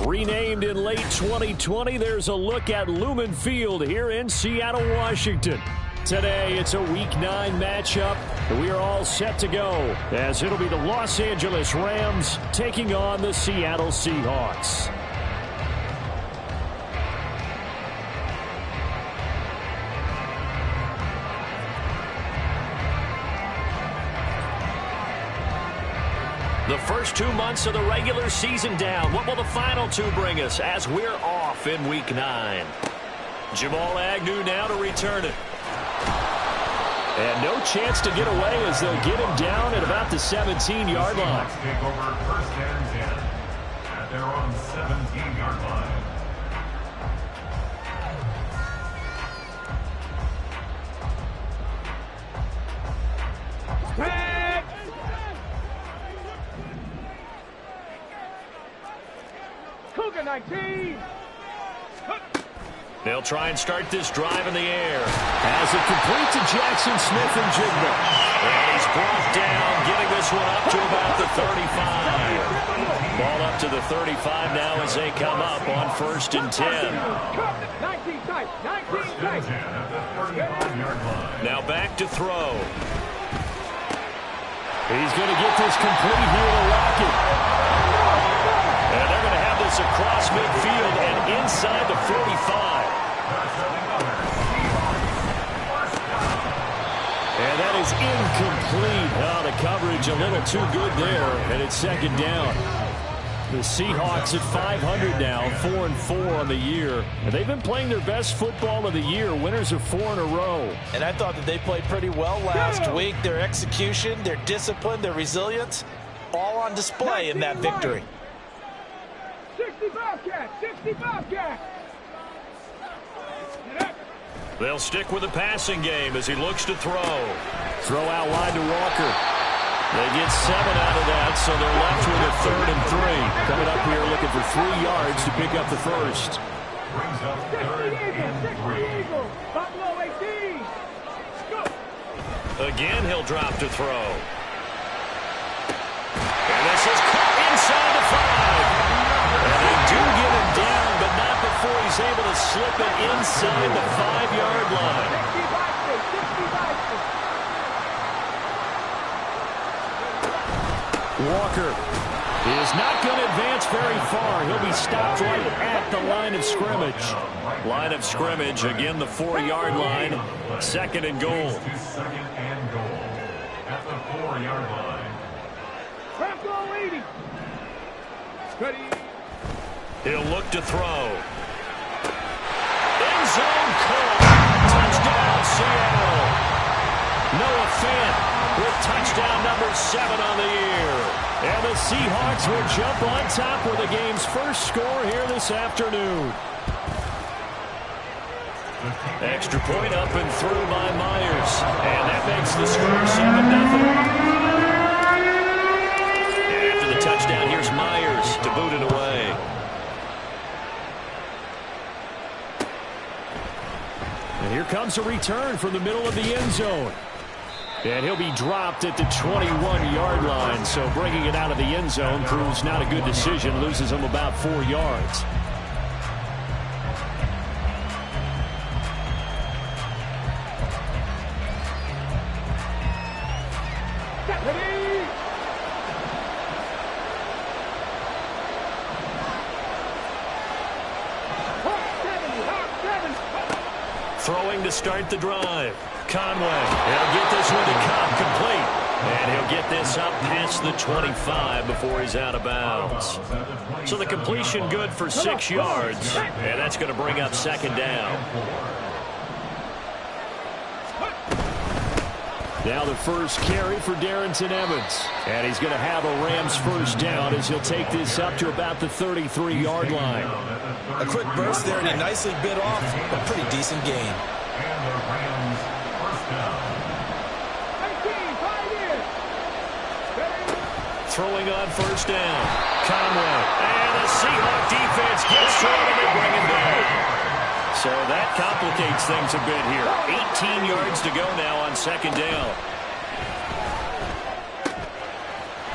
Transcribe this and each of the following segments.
Renamed in late 2020, there's a look at Lumen Field here in Seattle, Washington. Today, it's a Week 9 matchup. We are all set to go, as it'll be the Los Angeles Rams taking on the Seattle Seahawks. The first 2 months of the regular season down. What will the final 2 bring us as we're off in Week 9? Jamal Agnew now to return it. And no chance to get away as they'll get him down at about the 17-yard line. Take over first and 10 at their own 17-yard line. Cougar 19. They'll try and start this drive in the air. As it complete to Jackson Smith and Jigba. And he's brought down, getting this one up to about the 35. Ball up to the 35 now as they come up on first and 10. 19 tight. 19 tight. Now back to throw. He's going to get this complete here to Lockett. And they're going to have this across midfield and inside the 45. And that is incomplete. Oh, the coverage a little too good there, and it's second down. The Seahawks at 500 now, 4-4 on the year. And they've been playing their best football of the year, winners of 4 in a row. And I thought that they played pretty well last week. Their execution, their discipline, their resilience, all on display in that victory. 60 Bobcat. 60 Bobcat. They'll stick with the passing game as he looks to throw. Throw out wide to Walker. They get 7 out of that, so they're left with a 3rd and 3. Coming up here looking for 3 yards to pick up the first. Brings up 3rd and 3. Buffalo 18. Go. Again, he'll drop to throw. And this is caught inside the 5. And they do get him down, but not before he's able to slip it inside the 5-yard line. 60 Walker is not going to advance very far. He'll be stopped right at the line of scrimmage. Line of scrimmage, again the 4-yard line. 2nd and goal. Second and goal at the 4-yard line. Trap goal 80. Ready. He'll look to throw. End zone caught. Touchdown, Seattle. Noah Fant with touchdown number 7 on the year. And the Seahawks will jump on top with the game's first score here this afternoon. Extra point up and through by Myers. And that makes the score 7-0. And after the touchdown, here's Myers to boot it away. And here comes a return from the middle of the end zone. And he'll be dropped at the 21-yard line. So bringing it out of the end zone proves not a good decision. Loses him about 4 yards. Throwing to start the drive. Conway. He'll get this one to Cobb complete. And he'll get this up past the 25 before he's out of bounds. So the completion good for 6 yards. And that's going to bring up 2nd down. Now the first carry for Darrington Evans. And he's going to have a Rams first down as he'll take this up to about the 33-yard line. A quick burst there, and he nicely bit off a pretty decent gain. And the Rams first down. 19, 5 years. Throwing on first down. Conway. And the Seahawk defense gets to him and they bring him down. So that complicates things a bit here. 18 yards to go now on 2nd down.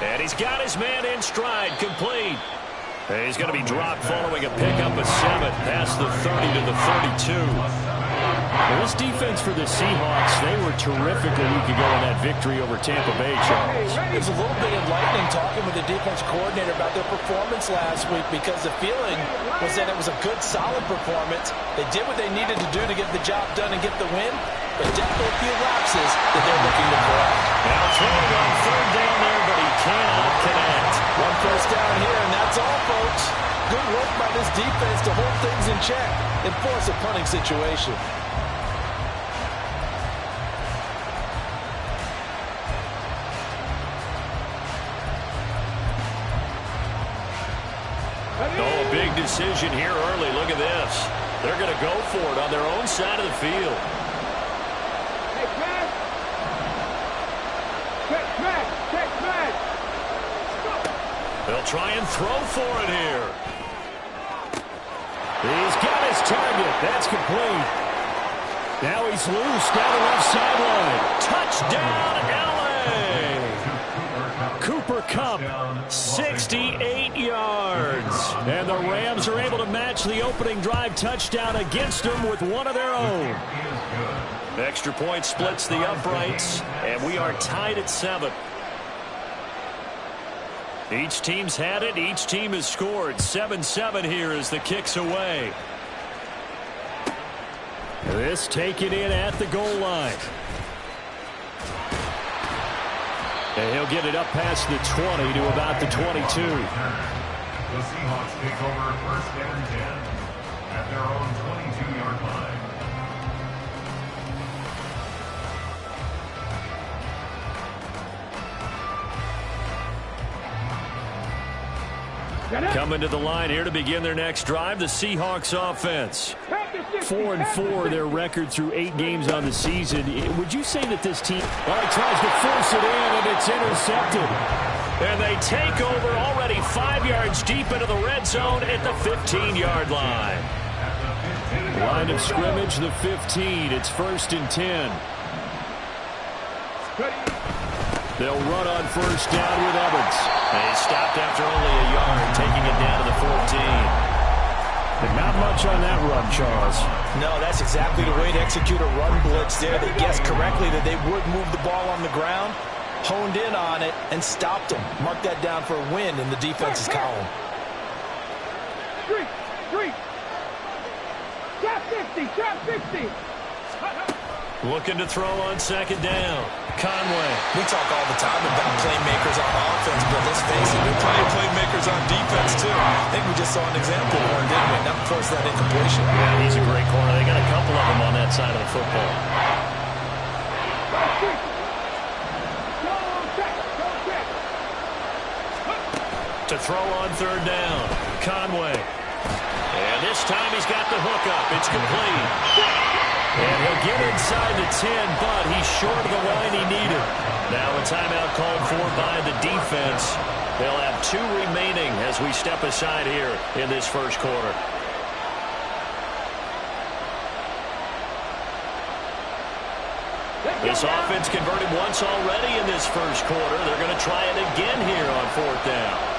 And he's got his man in stride, complete. He's going to be dropped following a pickup of 7 past the 30 to the 32. Well, this defense for the Seahawks, they were terrific a week ago in that victory over Tampa Bay, Charles. It was a little bit enlightening talking with the defense coordinator about their performance last week because the feeling was that it was a good, solid performance. They did what they needed to do to get the job done and get the win, but definitely a few lapses that they're looking to correct. Now throwing on 3rd down there, but he cannot connect. 1 first down here, and that's all, folks. Good work by this defense to hold things in check and force a punting situation. Oh, a big decision here early. Look at this. They're going to go for it on their own side of the field. Take back. Take back. They'll try and throw for it here. He's got his target. That's complete. Now he's loose down the left sideline. Touchdown, L.A. Cooper Kupp, 68 yards. And the Rams are able to match the opening drive touchdown against them with one of their own. Extra point splits the uprights, and we are tied at 7. Each team's had it. Each team has scored. 7-7 here as the kick's away. This taken in at the goal line. And he'll get it up past the 20 to about the 22. The Seahawks take over 1st and 10 at their own 22-yard line. Coming to the line here to begin their next drive, the Seahawks offense. 4-4 their record through 8 games on the season. Would you say that this team tries to force it in and it's intercepted? And they take over already 5 yards deep into the red zone at the 15-yard line. Line of scrimmage, the 15. It's 1st and 10. They'll run on 1st down with Evans. They stopped after only a yard, taking it down to the 14. But not much on that run, Charles. No, that's exactly the way to execute a run blitz there. They guessed correctly that they would move the ball on the ground, honed in on it, and stopped them. Mark that down for a win in the defense's column. Street. Top 50. Looking to throw on 2nd down. Conway. We talk all the time about playmakers on offense, but let's face it, we're playing playmakers on defense, too. I think we just saw an example of one, didn't we? Not force that incompletion. Yeah, he's a great corner. They got a couple of them on that side of the football. To throw on 3rd down. Conway. And this time he's got the hook up. It's complete. And he'll get inside the 10, but he's short of the line he needed. Now a timeout called for by the defense. They'll have 2 remaining as we step aside here in this 1st quarter. This offense converted once already in this 1st quarter. They're going to try it again here on 4th down.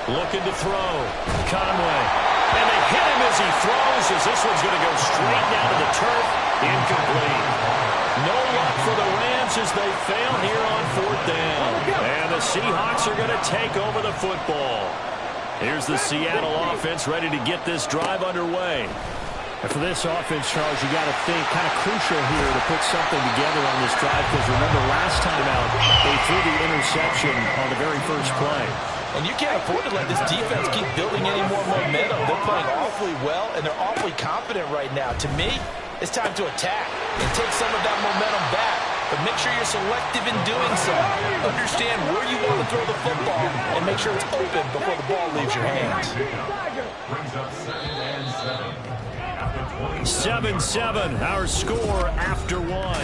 Looking to throw. Conway. And they hit him as he throws, as this one's going to go straight down to the turf. Incomplete. No luck for the Rams as they fail here on 4th down. And the Seahawks are going to take over the football. Here's the Seattle offense ready to get this drive underway. And for this offense, Charles, you got to think kind of crucial here to put something together on this drive, because remember last time out, they threw the interception on the very first play. And you can't afford to let this defense keep building any more momentum. They're playing awfully well, and they're awfully confident right now. To me, it's time to attack and take some of that momentum back. But make sure you're selective in doing so. Understand where you want to throw the football and make sure it's open before the ball leaves your hands. Brings up 2nd and 7 at the 7-7, 20. our score after 1.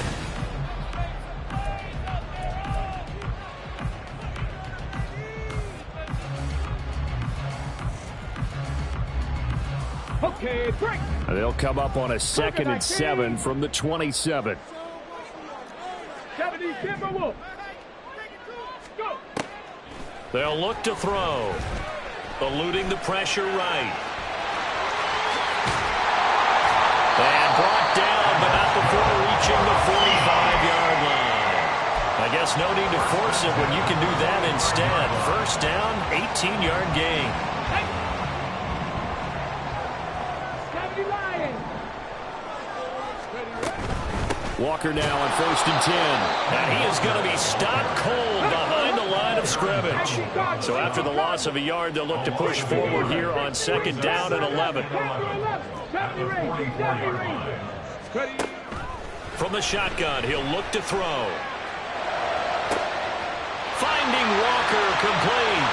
Okay, break. They'll come up on a 2nd and 7 from the 27. 70, Timberwolf. Go. They'll look to throw. Eluding the pressure right. And brought down, but not before reaching the 45-yard line. I guess no need to force it when you can do that instead. First down, 18-yard gain. 70 Lions. Walker now on 1st and 10. And he is going to be stopped cold behind the line of scrimmage. So after the loss of a yard, they'll look to push forward here on 2nd down and 11. From the shotgun, he'll look to throw. Finding Walker complete.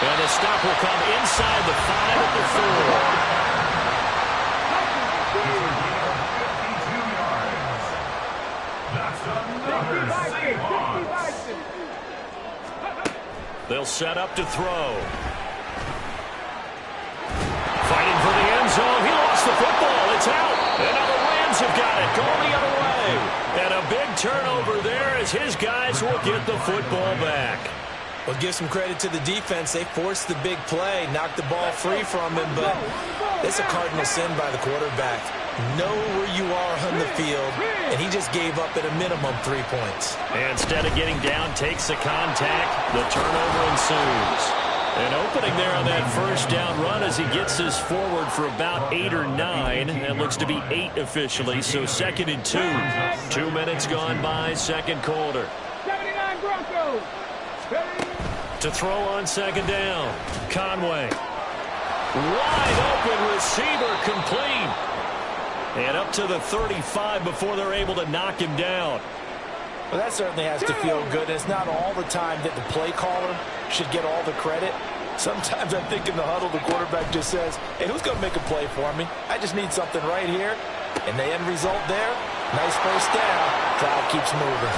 And the stop will come inside the 5 at the 4. They'll set up to throw. Fighting for the end zone. He lost the football. It's out. And now the Rams have got it. Going the other way. And a big turnover there as his guys will get the football back. Well, give some credit to the defense. They forced the big play, knocked the ball free from him, but it's a cardinal sin by the quarterback. Know where you are on the field, and he just gave up at a minimum 3 points. And instead of getting down, takes the contact. The turnover ensues. An opening there on that first down run as he gets this forward for about 8 or 9. It looks to be 8 officially, so 2nd and 2. 2 minutes gone by, second quarter. 79 Broncos. To throw on 2nd down. Conway. Wide open receiver complete. And up to the 35 before they're able to knock him down. Well, that certainly has to feel good. It's not all the time that the play caller should get all the credit. Sometimes I think in the huddle, the quarterback just says, hey, who's going to make a play for me? I just need something right here. And the end result there, nice first down. Cloud keeps moving.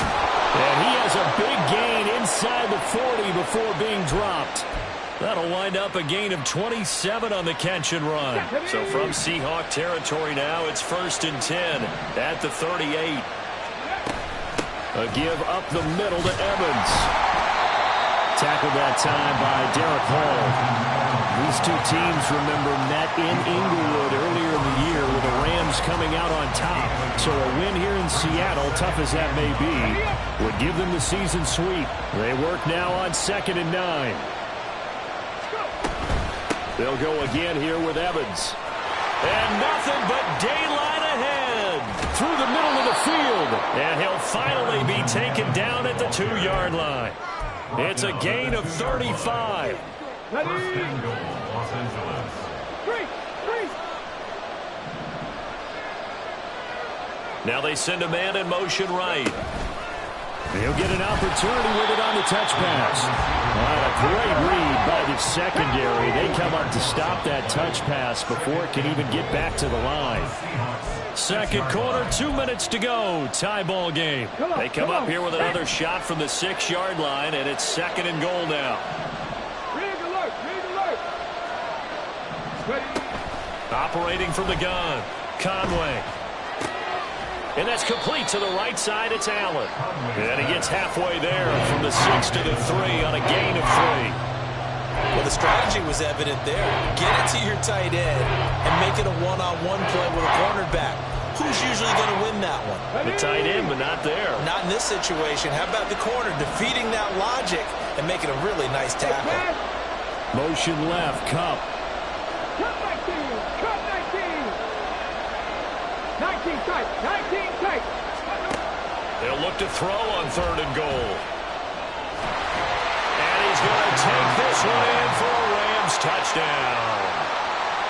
And he has a big gain inside the 40 before being dropped. That'll wind up a gain of 27 on the catch and run. So from Seahawk territory now, it's 1st and 10 at the 38. A give up the middle to Evans. Tackled that time by Derek Hall. These two teams, remember, met in Inglewood earlier in the year with the Rams coming out on top. So a win here in Seattle, tough as that may be, would give them the season sweep. They work now on 2nd and 9. They'll go again here with Evans. And nothing but daylight ahead. Through the middle of the field. And he'll finally be taken down at the 2-yard line. It's a gain of 35. First and goal, Los Angeles. Now they send a man in motion right. He'll get an opportunity with it on the touch pass. What a great read by the secondary. They come up to stop that touch pass before it can even get back to the line. Second quarter, 2 minutes to go. Tie ball game. They come up here with another shot from the 6-yard line, and it's 2nd and goal now. Rig alert, rig alert. Ready. Operating from the gun, Conway. And that's complete to the right side. It's Allen. And he gets halfway there from the 6 to the 3 on a gain of 3. Well, the strategy was evident there. Get it to your tight end and make it a one-on-one play with a cornerback. Who's usually going to win that one? The tight end, but not there. Not in this situation. How about the corner defeating that logic and making a really nice tackle? Motion left, Cup. Cut 19, cut 19. 19 tight, 19 tight. They'll look to throw on 3rd and goal. And he's going to take this one in for a Rams touchdown.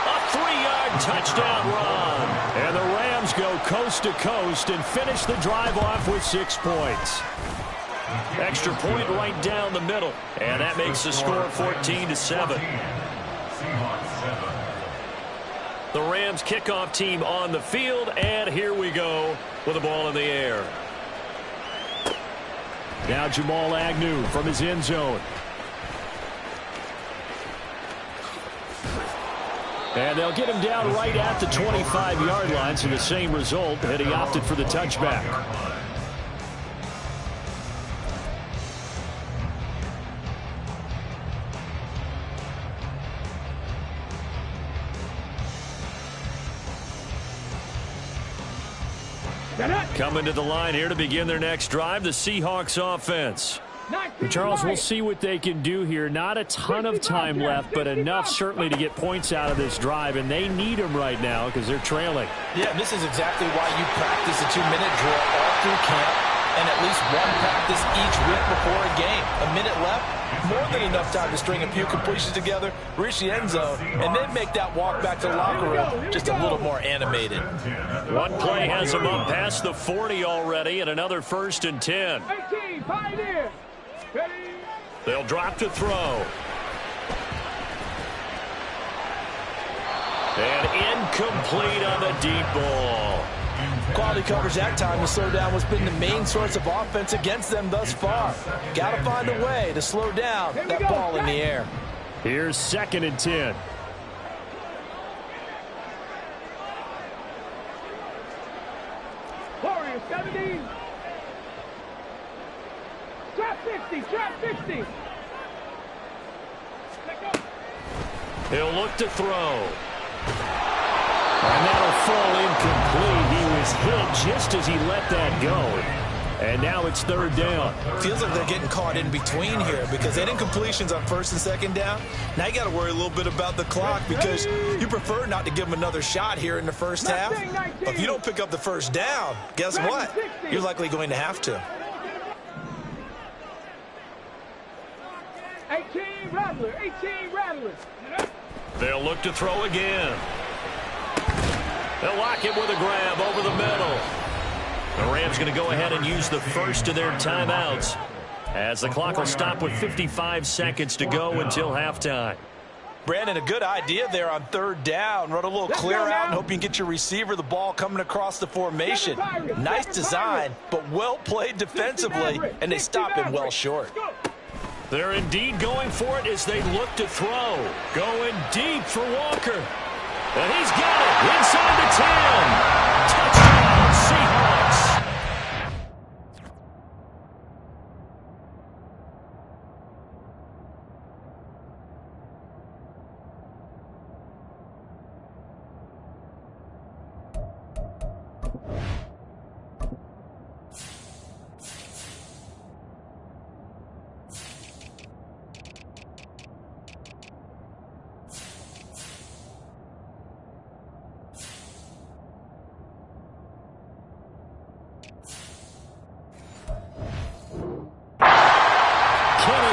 A 3-yard touchdown run. And the Rams go coast to coast and finish the drive off with 6 points. Extra point right down the middle. And that makes the score 14-7. Seahawks 7. The Rams kickoff team on the field, and here we go with the ball in the air. Now Jamal Agnew from his end zone. And they'll get him down right at the 25-yard line, so the same result, and he opted for the touchback. Coming to the line here to begin their next drive, the Seahawks offense. Charles, we'll see what they can do here. Not a ton of time left, but enough certainly to get points out of this drive, and they need them right now because they're trailing. Yeah, this is exactly why you practice a 2-minute drill all through camp and at least one practice each week before a game. A minute left, more than enough time to string a few completions together, reach the end zone, and then make that walk back to the locker room just a little more animated. One play has them up past the 40 already, and another 1st and 10. 18, Pioneer. Ready. They'll drop to throw. And incomplete on the deep ball. Quality coverage that time to slow down what's been the main source of offense against them thus far. Got to find a way to slow down that ball in the air. Here's 2nd and 10. Warriors 70. Trap 60, trap 60. He'll look to throw. And that'll fall incomplete. He was hit just as he let that go. And now it's 3rd down. Feels like they're getting caught in between here because they had incompletions on 1st and 2nd down. Now you got to worry a little bit about the clock because you prefer not to give them another shot here in the first half. If you don't pick up the 1st down, guess what? You're likely going to have to. 18 Rattler, 18 Rattler. They'll look to throw again. They'll lock it with a grab over the middle. The Rams going to go ahead and use the first of their timeouts as the clock will stop with 55 seconds to go until halftime. Brandon, a good idea there on 3rd down. Run a little clear out and hope you can get your receiver the ball coming across the formation. Nice design, but well played defensively, and they stop him well short. They're indeed going for it as they look to throw. Going deep for Walker. And he's got it inside the 10. Touchdown, Seahawks.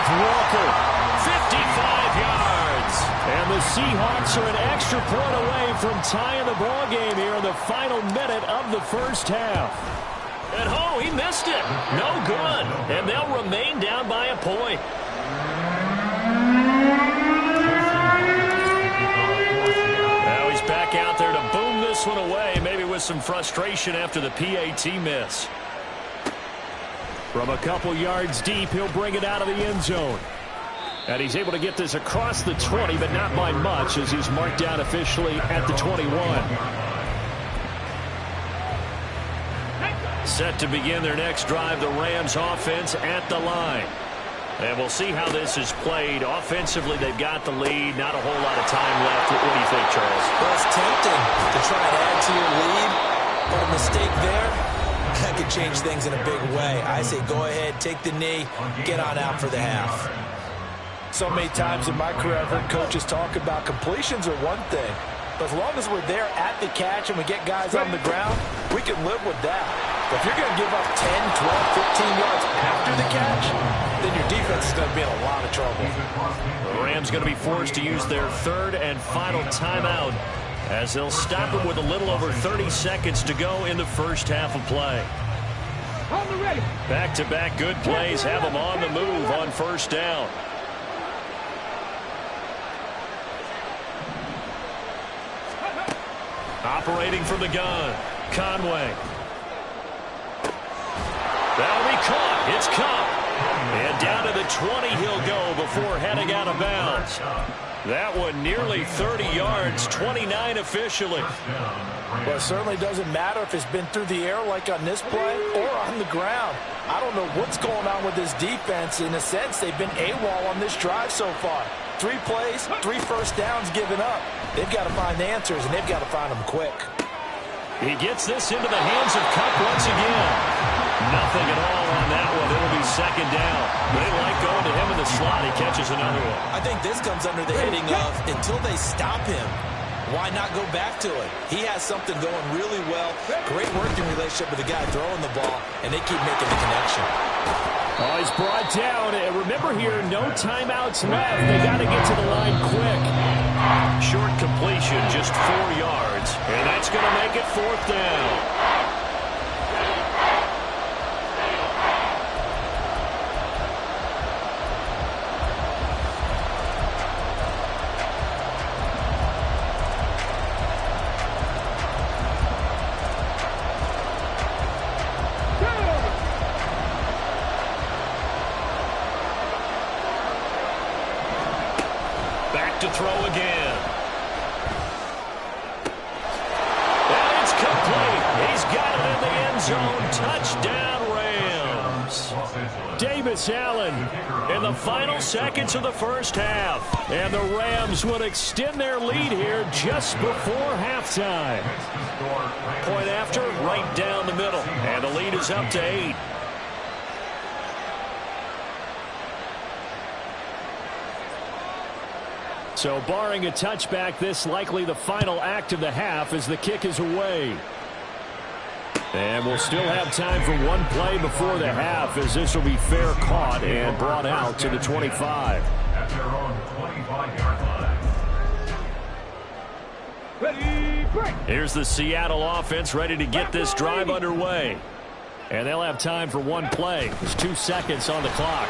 Walker, 55 yards. And the Seahawks are an extra point away from tying the ball game here in the final minute of the first half. And oh, he missed it. No good. And they'll remain down by a point. Now he's back out there to boom this one away, maybe with some frustration after the PAT miss. From a couple yards deep, he'll bring it out of the end zone. And he's able to get this across the 20, but not by much, as he's marked down officially at the 21. Set to begin their next drive, the Rams offense at the line. And we'll see how this is played. Offensively, they've got the lead. Not a whole lot of time left. What do you think, Charles? Well, it's tempting to try and add to your lead, but a mistake there, that could change things in a big way. I say go ahead, take the knee, get on out for the half. So many times in my career, I've heard coaches talk about completions are one thing, but as long as we're there at the catch and we get guys on the ground, we can live with that. But if you're going to give up 10, 12, 15 yards after the catch, then your defense is going to be in a lot of trouble. The Rams going to be forced to use their 3rd and final timeout as they'll stop it with a little over 30 seconds to go in the first half of play. Back-to-back good plays have them on the move on 1st down. Operating from the gun, Conway. That'll be caught. It's caught. And down to the 20 he'll go before heading out of bounds. That one nearly 30 yards, 29 officially. Well, it certainly doesn't matter if it's been through the air like on this play or on the ground. I don't know what's going on with this defense. In a sense, they've been AWOL on this drive so far. 3 plays, 3 first downs given up. They've got to find answers, and they've got to find them quick. He gets this into the hands of Cup once again. Nothing at all on that one. It'll be second down. They like going to him in the slot. He catches another one. I think this comes under the heading of until they stop him, why not go back to it? He has something going really well. Great working relationship with the guy throwing the ball, and they keep making the connection. Oh, he's brought down. Remember here, no timeouts left. They got to get to the line quick. Short completion, just 4 yards. And that's going to make it 4th down. To throw again. And it's complete. He's got it in the end zone. Touchdown, Rams. Davis Allen in the final seconds of the first half. And the Rams would extend their lead here just before halftime. Point after, right down the middle. And the lead is up to 8. So barring a touchback, this likely the final act of the half as the kick is away. And we'll still have time for one play before the half as this will be fair caught and brought out to the 25. At their own 25-yard line. Ready, break. Here's the Seattle offense ready to get this drive underway. And they'll have time for one play. There's 2 seconds on the clock.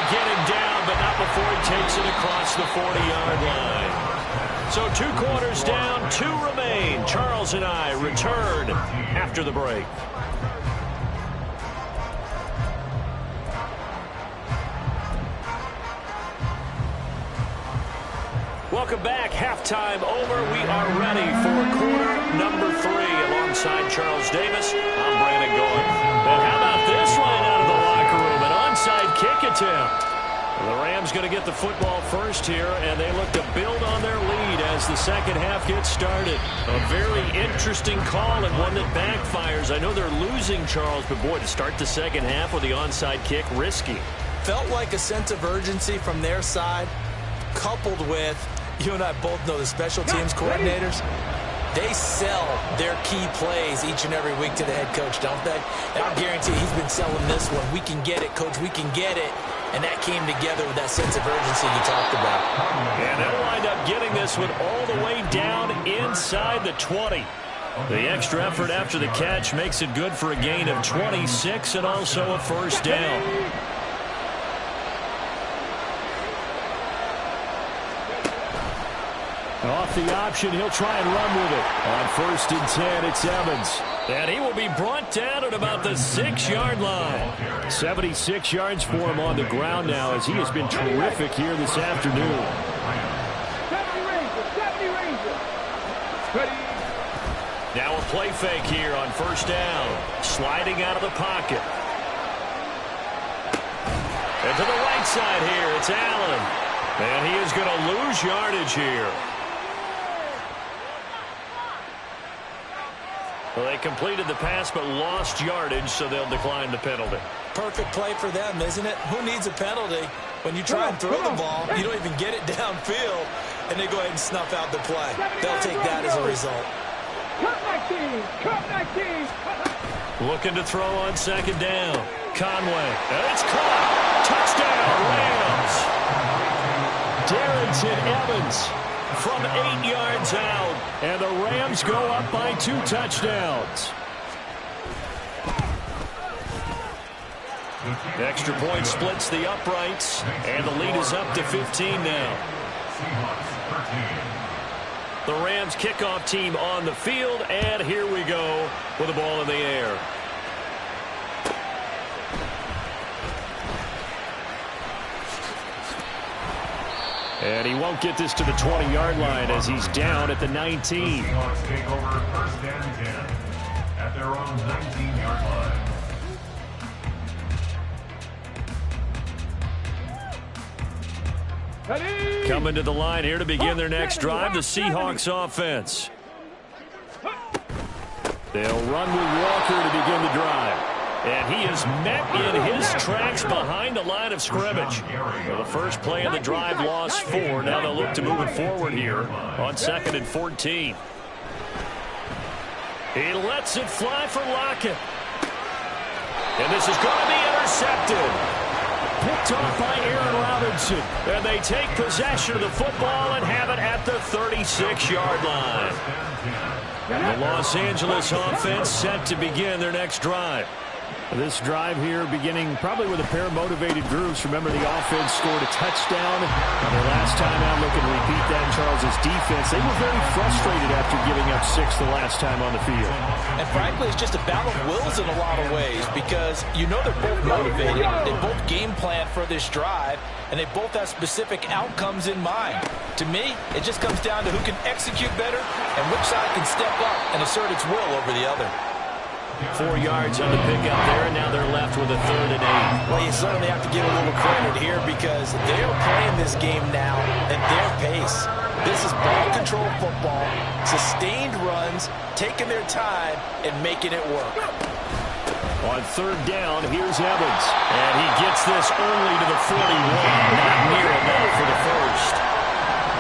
Get him down, but not before he takes it across the 40-yard line. So 2 quarters down, 2 remain. Charles and I return after the break. Welcome back. Halftime over. We are ready for quarter number 3 alongside Charles Davis. I'm Brandon Gold. And how about this line out of the locker room? An onside kick attempt. The Rams going to get the football first here, and they look to build on their lead as the second half gets started. A very interesting call and one that backfires. I know they're losing, Charles, but boy, to start the second half with the onside kick, risky. Felt like a sense of urgency from their side, coupled with, you and I both know the special teams coordinators. They sell their key plays each and every week to the head coach, don't they? And I guarantee he's been selling this one. We can get it, coach. We can get it. And that came together with that sense of urgency you talked about. And they'll wind up getting this one all the way down inside the 20. The extra effort after the catch makes it good for a gain of 26 and also a first down. Off the option, he'll try and run with it. On 1st and 10, it's Evans. And he will be brought down at about the 6-yard line. 76 yards for him on the ground now as he has been terrific here this afternoon. 70 Rangers. Ready. Now a play fake here on 1st down. Sliding out of the pocket. And to the right side here, it's Allen. And he is going to lose yardage here. Well, they completed the pass but lost yardage, so they'll decline the penalty. Perfect play for them, isn't it? Who needs a penalty when you try and throw the ball, you don't even get it downfield, and they go ahead and snuff out the play. They'll take that as a result. Cut 19. Looking to throw on 2nd down. Conway. And it's caught. Touchdown, Rams. Darrington Evans from 8 yards out. And the Rams go up by 2 touchdowns. Extra point splits the uprights, and the lead is up to 15 now. The Rams kickoff team on the field, and here we go with the ball in the air. And he won't get this to the 20-yard line as he's down at the 19. The Seahawks take over first and 10 at their own 19-yard line. Coming to the line here to begin their next drive, the Seahawks offense. They'll run with Walker to begin the drive. And he is met in his tracks behind the line of scrimmage. Well, the first play of the drive lost 4. Now they'll look to move it forward here on 2nd and 14. He lets it fly for Lockett. And this is going to be intercepted. Picked off by Aaron Robinson. And they take possession of the football and have it at the 36-yard line. The Los Angeles offense set to begin their next drive. This drive here beginning probably with a pair of motivated groups. Remember, the offense scored a touchdown. Their last time out, looking to repeat that in Charles's defense. They were very frustrated after giving up 6 the last time on the field. And frankly, it's just a battle of wills in a lot of ways because you know they're both motivated. They both game plan for this drive, and they both have specific outcomes in mind. To me, it just comes down to who can execute better and which side can step up and assert its will over the other. 4 yards on the pickup there, and now they're left with a 3rd and 8. Well, you certainly have to give a little credit here because they're playing this game now at their pace. This is ball control football, sustained runs, taking their time, and making it work. On 3rd down, here's Evans. And he gets this only to the 41. Not near enough for the first.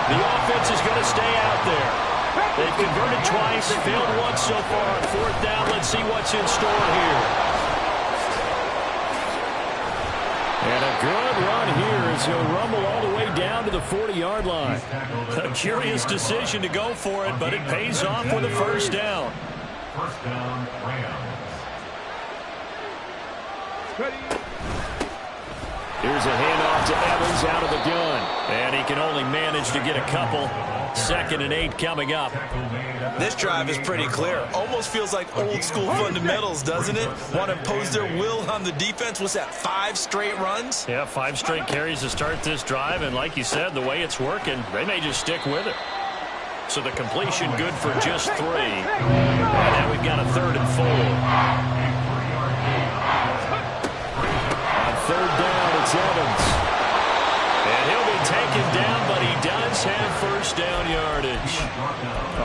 The offense is going to stay out there. They've converted twice, failed once so far on 4th down. Let's see what's in store here. And a good run here as he'll rumble all the way down to the 40-yard line. A curious decision to go for it, but it pays off with a 1st down. First down, Rams. Here's a handoff to Evans out of the gun. And he can only manage to get a couple. 2nd and 8 coming up. This drive is pretty clear. Almost feels like old school fundamentals, doesn't it? Want to impose their will on the defense. What's that, 5 straight runs? Yeah, 5 straight carries to start this drive. And like you said, the way it's working, they may just stick with it. So the completion good for just 3. And now we've got a 3rd and 4. On 3rd down, it's Evans. And he'll be taken down, but he does have 1st down yardage.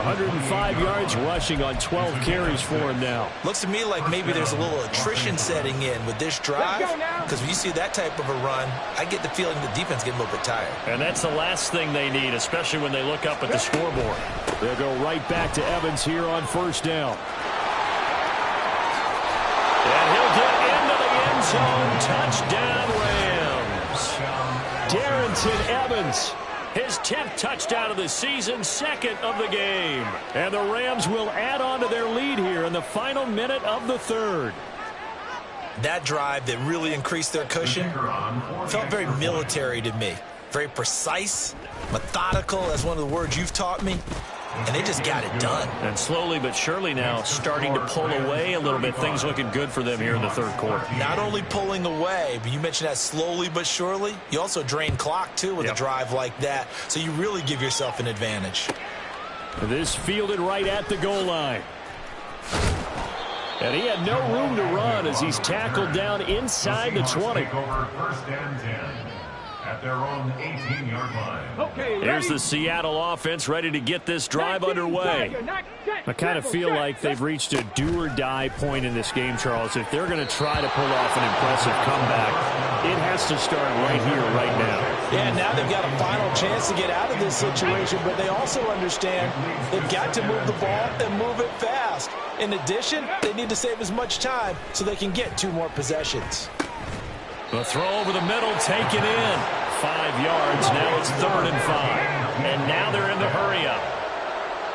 105 yards rushing on 12 carries for him now. Looks to me like maybe there's a little attrition setting in with this drive. Because when you see that type of a run, I get the feeling the defense getting a little bit tired. And that's the last thing they need, especially when they look up at the scoreboard. They'll go right back to Evans here on 1st down. And he'll get into the end zone. Touchdown, Rams. Darrington Evans, his 10th touchdown of the season, 2nd of the game. And the Rams will add on to their lead here in the final minute of the 3rd. That drive that really increased their cushion felt very military to me. Very precise, methodical, that's one of the words you've taught me. And they just got it done. And slowly but surely now starting to pull away a little bit. Things looking good for them here in the 3rd quarter. Not only pulling away, but you mentioned that slowly but surely. You also drain clock, too, with a drive like that. So you really give yourself an advantage. This fielded right at the goal line. And he had no room to run as he's tackled down inside the 20. Take over 1st and 10 at their own 18-yard line. Here's the Seattle offense ready to get this drive underway. I kind of feel like they've reached a do-or-die point in this game, Charles. If they're going to try to pull off an impressive comeback, it has to start right here, right now. Yeah, now they've got a final chance to get out of this situation, but they also understand they've got to move the ball and move it fast. In addition, they need to save as much time so they can get 2 more possessions. The throw over the middle, taken in. 5 yards, now it's 3rd and 5. And now they're in the hurry-up.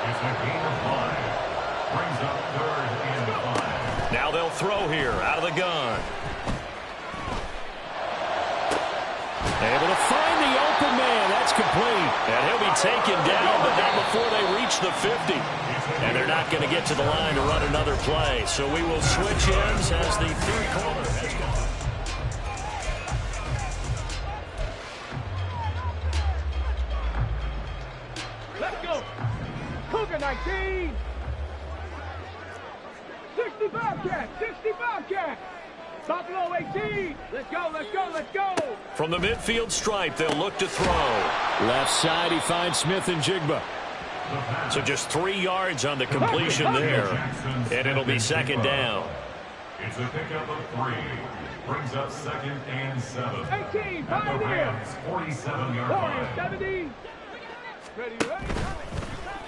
It's a gain of 5. Brings up 3rd and 5. Now they'll throw here, out of the gun. Able to find the open man. That's complete. incomplete. And he'll be taken down, but not before they reach the 50. And they're not going to get to the line to run another play. So we will switch ends as the third quarter has gone. Let's go. Cougar 19. 65 cat. 65 cat. Buffalo 18. Let's go, let's go, let's go. From the midfield stripe, they'll look to throw. Left side, he finds Smith and Jigba. So just 3 yards on the completion there. And it'll be second down. It's a pickup of 3. Brings up 2nd and 7. 18, At the pioneer. Rams' 47-yard line. 70. Ready, ready.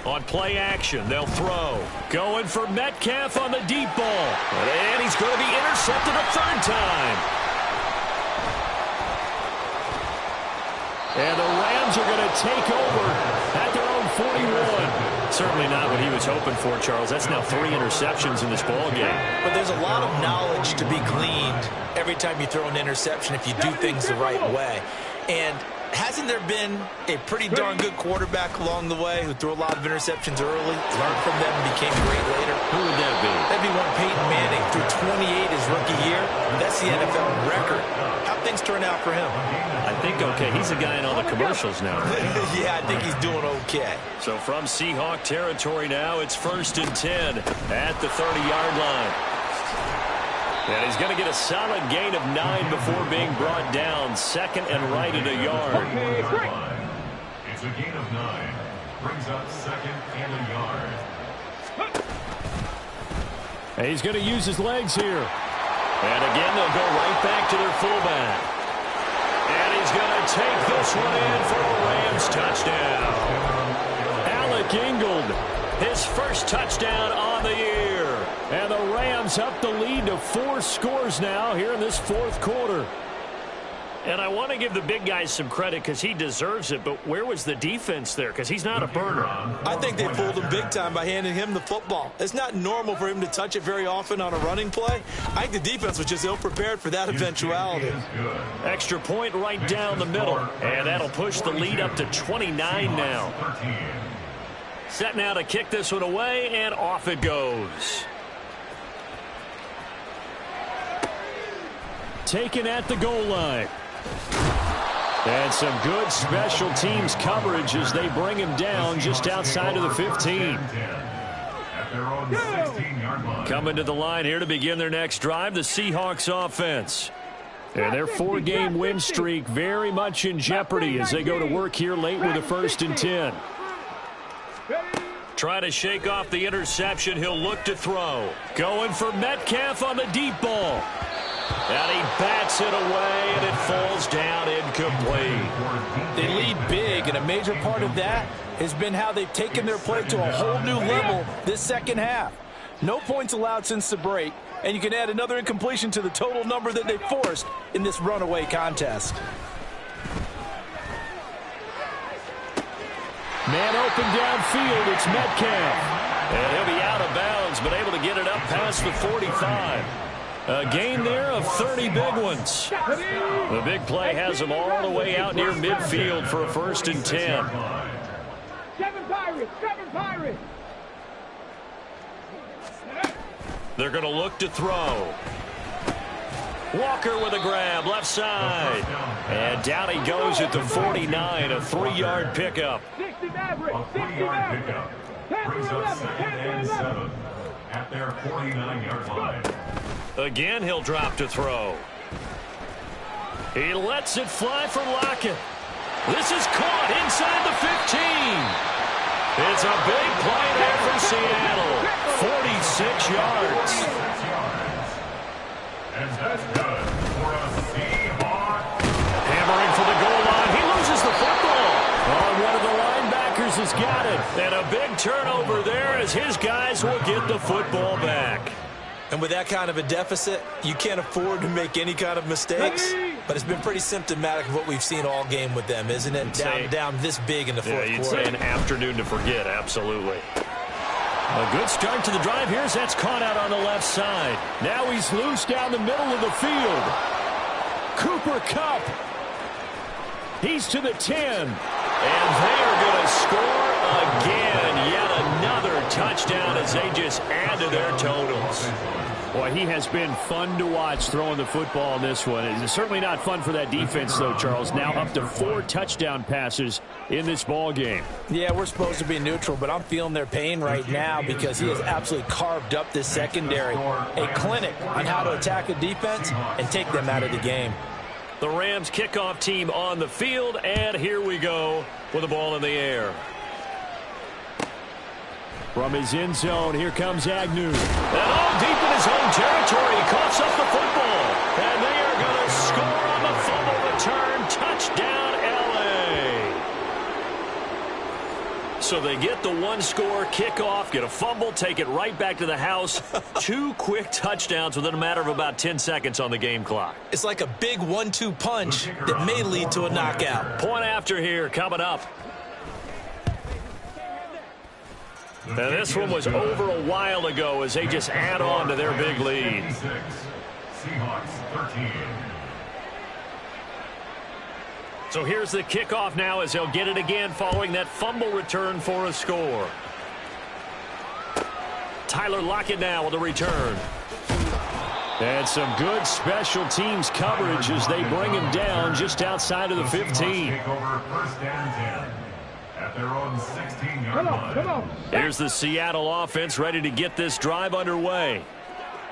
On play action, they'll throw. Going for Metcalf on the deep ball. And he's going to be intercepted a third time. And the Rams are going to take over at their own 41. Certainly not what he was hoping for, Charles. That's now 3 interceptions in this ball game. But there's a lot of knowledge to be gleaned every time you throw an interception if you do things the right way. And hasn't there been a pretty darn good quarterback along the way who threw a lot of interceptions early, learned from them, and became great later? Who would that be? That'd be one Peyton Manning, threw 28 his rookie year. That's the NFL record. How'd things turn out for him? I think okay. He's a guy in all the commercials now, right? Yeah, I think he's doing okay. So from Seahawk territory now, it's 1st and 10 at the 30-yard line. And he's going to get a solid gain of 9 before being brought down. 2nd and right at a yard. It's a gain of 9. Brings up 2nd and a yard. And he's going to use his legs here. And again, they'll go right back to their fullback. And he's going to take this one in for a Rams touchdown. Alec Ingold, His first touchdown on the year. and the Rams up the lead to 4 scores now here in this 4th quarter. And I want to give the big guys some credit because he deserves it, but where was the defense there? Because he's not a burner. I think they fooled him big time by handing him the football. It's not normal for him to touch it very often on a running play. I think the defense was just ill-prepared for that eventuality. Extra point right down the middle, and that'll push the lead up to 29 now. Set now to kick this one away, and off it goes. Taken at the goal line. And some good special teams coverage as they bring him down just outside of the 15. Coming to the line here to begin their next drive, the Seahawks offense. And their 4-game win streak very much in jeopardy as they go to work here late with a 1st and 10. Try to shake off the interception. He'll look to throw. Going for Metcalf on the deep ball. And he bats it away, and it falls down incomplete. They lead big, and a major part of that has been how they've taken their play to a whole new level this second half. No points allowed since the break, and you can add another incompletion to the total number that they forced in this runaway contest. Man open downfield, it's Metcalf. And he'll be out of bounds, but able to get it up past the 45. A gain there of 30 big ones. The big play has them all the way out near midfield for a 1st and 10. 7 Pirates, 7 Pirates. They're going to look to throw. Walker with a grab, left side. And down he goes at the 49, a 3-yard pickup. 60 Maverick, 60 3-yard Maverick. pickup. 10 Brings for up 11, 2nd 10 and for 11. 7 at their 49-yard line. Again, he'll drop to throw. He lets it fly for Lockett. This is caught inside the 15. It's a big play there for Seattle. 46 yards. And that's good for a Seahawk. Hammering for the goal line. He loses the football. Oh, one of the linebackers has got it. And a big turnover there as his guys will get the football back. And with that kind of a deficit, you can't afford to make any kind of mistakes. But it's been pretty symptomatic of what we've seen all game with them, isn't it? Down this big in the fourth you'd quarter. say an afternoon to forget, absolutely. A good start to the drive here as that's caught out on the left side. Now he's loose down the middle of the field. Cooper Kupp. He's to the 10. And they are going to score again. Yet another touchdown as they just add to their totals. Boy, he has been fun to watch throwing the football in this one. It's certainly not fun for that defense, though, Charles. Now up to 4 touchdown passes in this ball game. Yeah, we're supposed to be neutral, but I'm feeling their pain right now because he has absolutely carved up this secondary. A clinic on how to attack a defense and take them out of the game. The Rams kickoff team on the field, and here we go with the ball in the air. From his end zone, here comes Agnew. And all deep in his own territory, he coughs up the football. And they are going to score on the fumble return. Touchdown, L.A. So they get the one-score kickoff, get a fumble, take it right back to the house. 2 quick touchdowns within a matter of about 10 seconds on the game clock. It's like a big 1-2 punch that may lead to a knockout. Point after here coming up. And this one was over a while ago as they just add on to their big lead. Seahawks 13. So here's the kickoff now as they'll get it again following that fumble return for a score. Tyler Lockett now with a return. And some good special teams coverage as they bring him down just outside of the 15. Take over first and 10. At their own 16-yard line. Come on. Here's the Seattle offense ready to get this drive underway.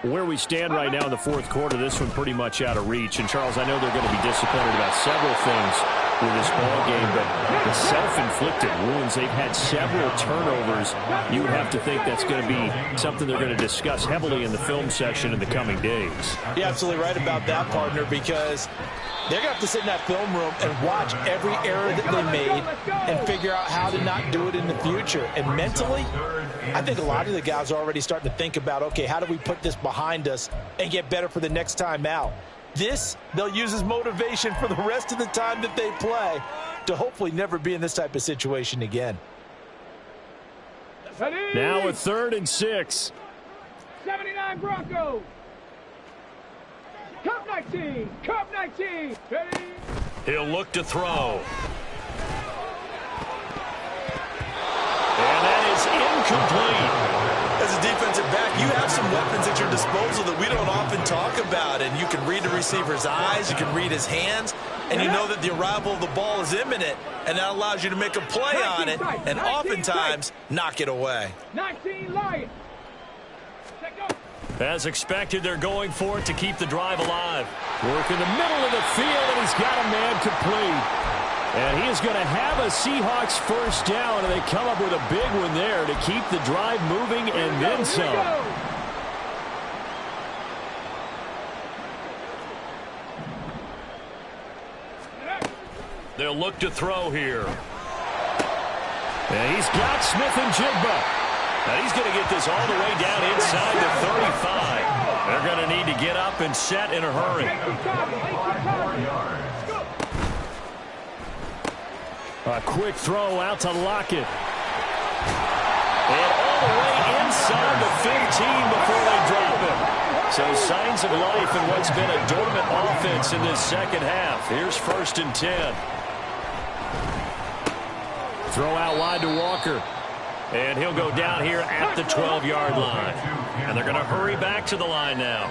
Where we stand right now in the fourth quarter, this one pretty much out of reach. And, Charles, I know they're going to be disappointed about several things with this ball game, but the self-inflicted wounds, they've had several turnovers. You would have to think that's going to be something they're going to discuss heavily in the film section in the coming days. You're absolutely right about that, partner, because they're going to have to sit in that film room and watch every error that they made and figure out how to not do it in the future. And mentally, I think a lot of the guys are already starting to think about, okay, how do we put this behind us and get better for the next time out? This, they'll use as motivation for the rest of the time that they play to hopefully never be in this type of situation again. Now a 3rd and 6. 79 Broncos. Cup 19. Cup 19. Ready? He'll look to throw. And that is incomplete. As a defensive back, you have some weapons at your disposal that we don't often talk about, and you can read the receiver's eyes, you can read his hands, and you know that the arrival of the ball is imminent, and that allows you to make a play on it, and oftentimes knock it away. 19 Lions. Check up. As expected, they're going for it to keep the drive alive. Work in the middle of the field, and he's got a man complete. And he is going to have a Seahawks first down, and they come up with a big one there to keep the drive moving and then some. They'll look to throw here. And he's got Smith and Jigba. Now he's going to get this all the way down inside the 35. They're going to need to get up and set in a hurry. A quick throw out to Lockett. And all the way inside the 15 before they drop him. So signs of life in what's been a dormant offense in this second half. Here's 1st and 10. Throw out wide to Walker. And he'll go down here at the 12-yard line. And they're going to hurry back to the line now.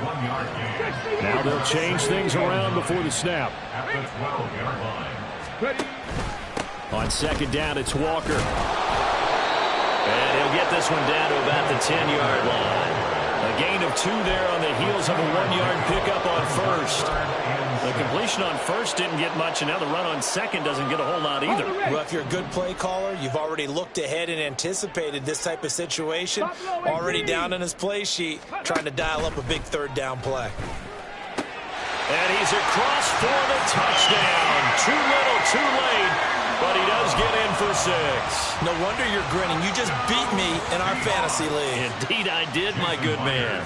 Now they'll change things around before the snap. At the 12-yard line. Ready? On 2nd down, it's Walker. And he'll get this one down to about the 10-yard line. A gain of 2 there on the heels of a 1-yard pickup on 1st. The completion on 1st didn't get much, and now the run on 2nd doesn't get a whole lot either. Well, if you're a good play caller, you've already looked ahead and anticipated this type of situation. Already down on his play sheet, trying to dial up a big 3rd down play. And he's across for the touchdown. Too little, too late. But he does get in for 6. No wonder you're grinning. You just beat me in our fantasy league. Indeed I did, my good man.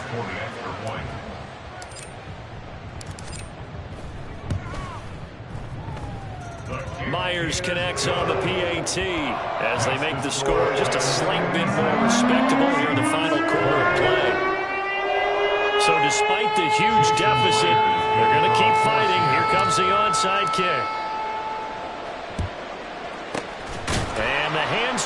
Myers connects on the PAT as they make the score just a slight bit more respectable here in the final quarter of play. So despite the huge deficit, they're going to keep fighting. Here comes the onside kick.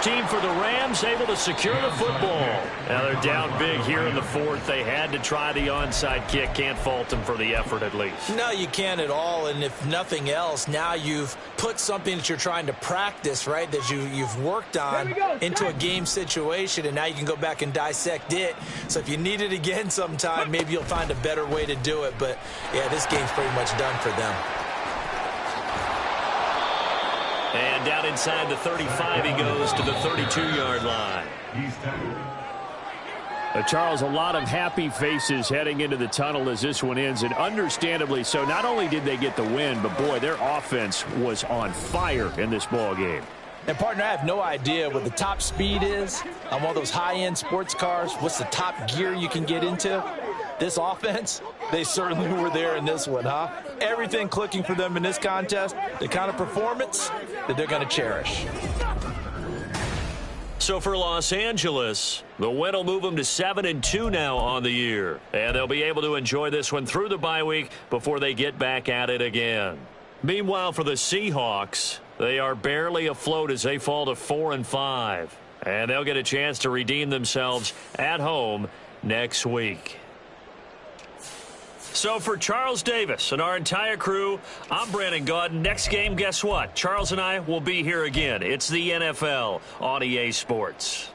team for the Rams able to secure the football. Now they're down big here in the fourth. They had to try the onside kick. Can't fault them for the effort at least. No, you can't at all. And if nothing else, now you've put something that you're trying to practice, right, that you've worked on into a game situation, and now you can go back and dissect it. So if you need it again sometime, maybe you'll find a better way to do it. But, yeah, this game's pretty much done for them. And down inside the 35, he goes to the 32-yard line. He's tackled. Charles, a lot of happy faces heading into the tunnel as this one ends, and understandably so. Not only did they get the win, but, boy, their offense was on fire in this ball game. And, partner, I have no idea what the top speed is on one of those high-end sports cars. What's the top gear you can get into? This offense, they certainly were there in this one, huh? Everything clicking for them in this contest, the kind of performance that they're going to cherish. So for Los Angeles, the win will move them to 7-2 now on the year. And they'll be able to enjoy this one through the bye week before they get back at it again. Meanwhile, for the Seahawks, they are barely afloat as they fall to 4-5. And they'll get a chance to redeem themselves at home next week. So for Charles Davis and our entire crew, I'm Brandon Gaudin. Next game, guess what? Charles and I will be here again. It's the NFL on EA Sports.